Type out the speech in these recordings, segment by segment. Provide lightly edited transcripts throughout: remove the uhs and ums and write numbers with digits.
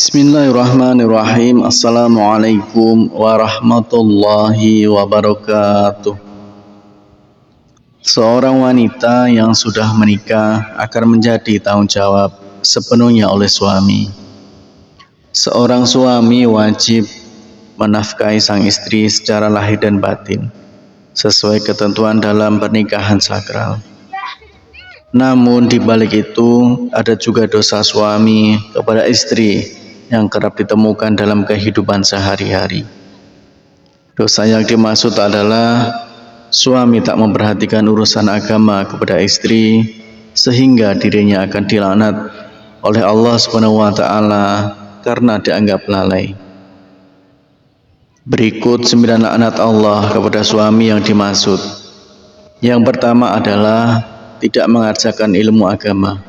Bismillahirrahmanirrahim. Assalamualaikum warahmatullahi wabarakatuh. Seorang wanita yang sudah menikah akan menjadi tanggung jawab sepenuhnya oleh suami. Seorang suami wajib menafkahi sang istri secara lahir dan batin, sesuai ketentuan dalam pernikahan sakral. Namun di balik itu ada juga dosa suami kepada istri yang kerap ditemukan dalam kehidupan sehari-hari. Dosa yang dimaksud adalah suami tak memperhatikan urusan agama kepada istri sehingga dirinya akan dilaknat oleh Allah Subhanahu wa taala karena dianggap lalai. Berikut 9 laknat Allah kepada suami yang dimaksud. Yang pertama adalah tidak mengajarkan ilmu agama.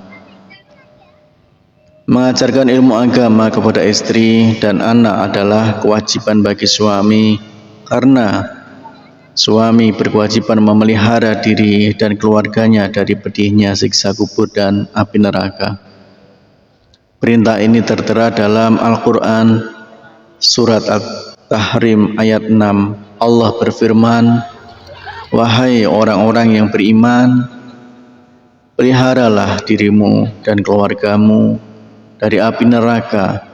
Mengajarkan ilmu agama kepada istri dan anak adalah kewajiban bagi suami karena suami berkewajiban memelihara diri dan keluarganya dari pedihnya siksa kubur dan api neraka. Perintah ini tertera dalam Al-Quran surat At-Tahrim ayat 6. Allah berfirman, "Wahai orang-orang yang beriman, peliharalah dirimu dan keluargamu dari api neraka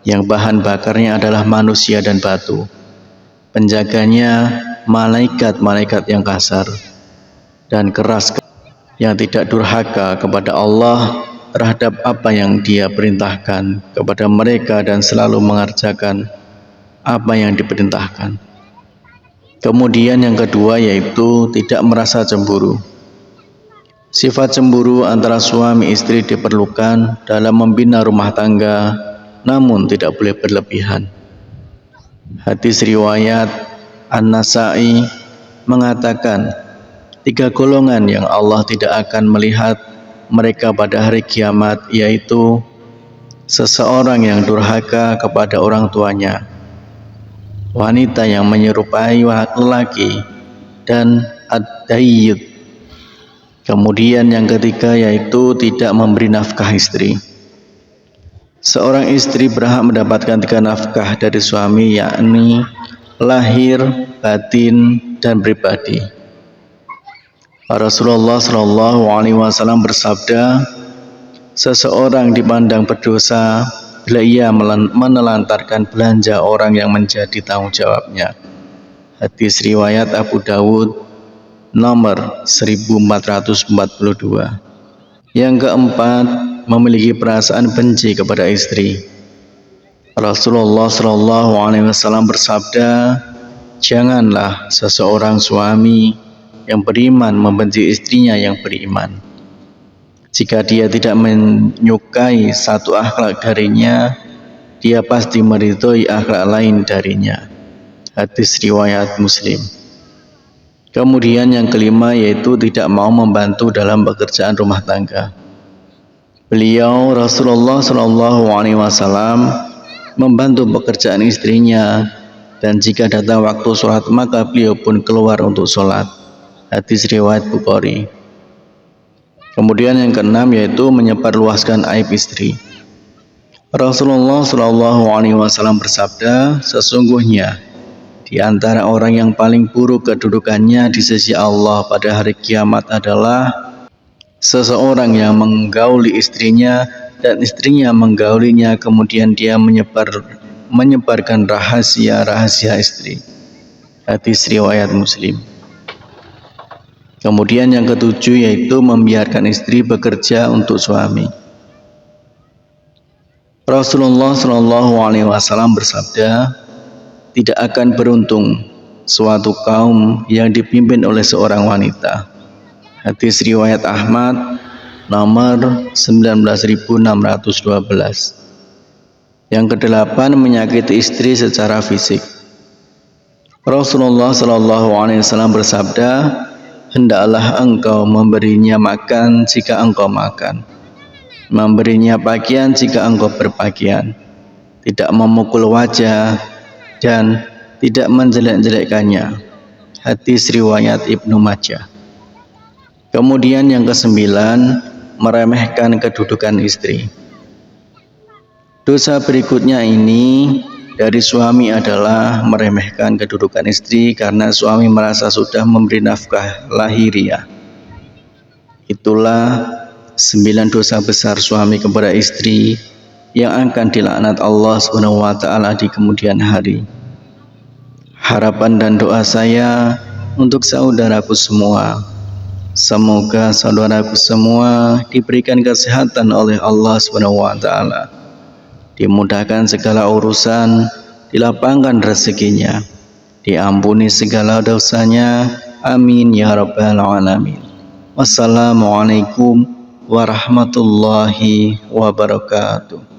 yang bahan bakarnya adalah manusia dan batu. Penjaganya malaikat-malaikat yang kasar dan keras yang tidak durhaka kepada Allah terhadap apa yang Dia perintahkan kepada mereka dan selalu mengerjakan apa yang diperintahkan." Kemudian yang kedua yaitu tidak merasa cemburu. Sifat cemburu antara suami istri diperlukan dalam membina rumah tangga, namun tidak boleh berlebihan. Hadis riwayat An-Nasa'i mengatakan, 3 golongan yang Allah tidak akan melihat mereka pada hari kiamat, yaitu seseorang yang durhaka kepada orang tuanya, wanita yang menyerupai lelaki, dan ad-dayyid. Kemudian yang ketiga yaitu tidak memberi nafkah istri. Seorang istri berhak mendapatkan 3 nafkah dari suami, yakni lahir, batin, dan pribadi. Rasulullah SAW bersabda, seseorang dipandang berdosa bila ia menelantarkan belanja orang yang menjadi tanggung jawabnya. Hadis riwayat Abu Dawud nomor 1442. Yang keempat, memiliki perasaan benci kepada istri. Rasulullah SAW bersabda, janganlah seseorang suami yang beriman membenci istrinya yang beriman. Jika dia tidak menyukai satu akhlak darinya, dia pasti meridhoi akhlak lain darinya. Hadis riwayat Muslim. Kemudian yang kelima yaitu tidak mau membantu dalam pekerjaan rumah tangga. Beliau Rasulullah SAW membantu pekerjaan istrinya, dan jika datang waktu sholat maka beliau pun keluar untuk sholat. Hadis riwayat Bukhari. Kemudian yang keenam yaitu menyebarluaskan aib istri. Rasulullah SAW bersabda, sesungguhnya di antara orang yang paling buruk kedudukannya di sisi Allah pada hari kiamat adalah seseorang yang menggauli istrinya dan istrinya menggaulinya, kemudian dia menyebarkan rahasia-rahasia istri. Hadis riwayat Muslim. Kemudian yang ketujuh yaitu membiarkan istri bekerja untuk suami. Rasulullah SAW bersabda, tidak akan beruntung suatu kaum yang dipimpin oleh seorang wanita. Hadis riwayat Ahmad nomor 19.612. Yang kedelapan, menyakiti istri secara fisik. Rasulullah SAW bersabda, hendaklah engkau memberinya makan jika engkau makan, memberinya pakaian jika engkau berpakaian, tidak memukul wajah dan tidak menjelek-jelekkannya. Hadis riwayat Ibnu Majah. Kemudian yang kesembilan, meremehkan kedudukan istri. Dosa berikutnya ini dari suami adalah meremehkan kedudukan istri karena suami merasa sudah memberi nafkah lahiriah. Itulah 9 dosa besar suami kepada istri yang akan dilaknat Allah SWT di kemudian hari. Harapan dan doa saya untuk saudaraku semua, semoga saudaraku semua diberikan kesehatan oleh Allah SWT, dimudahkan segala urusan, dilapangkan rezekinya, diampuni segala dosanya. Amin ya rabbal alamin. Wassalamualaikum warahmatullahi wabarakatuh.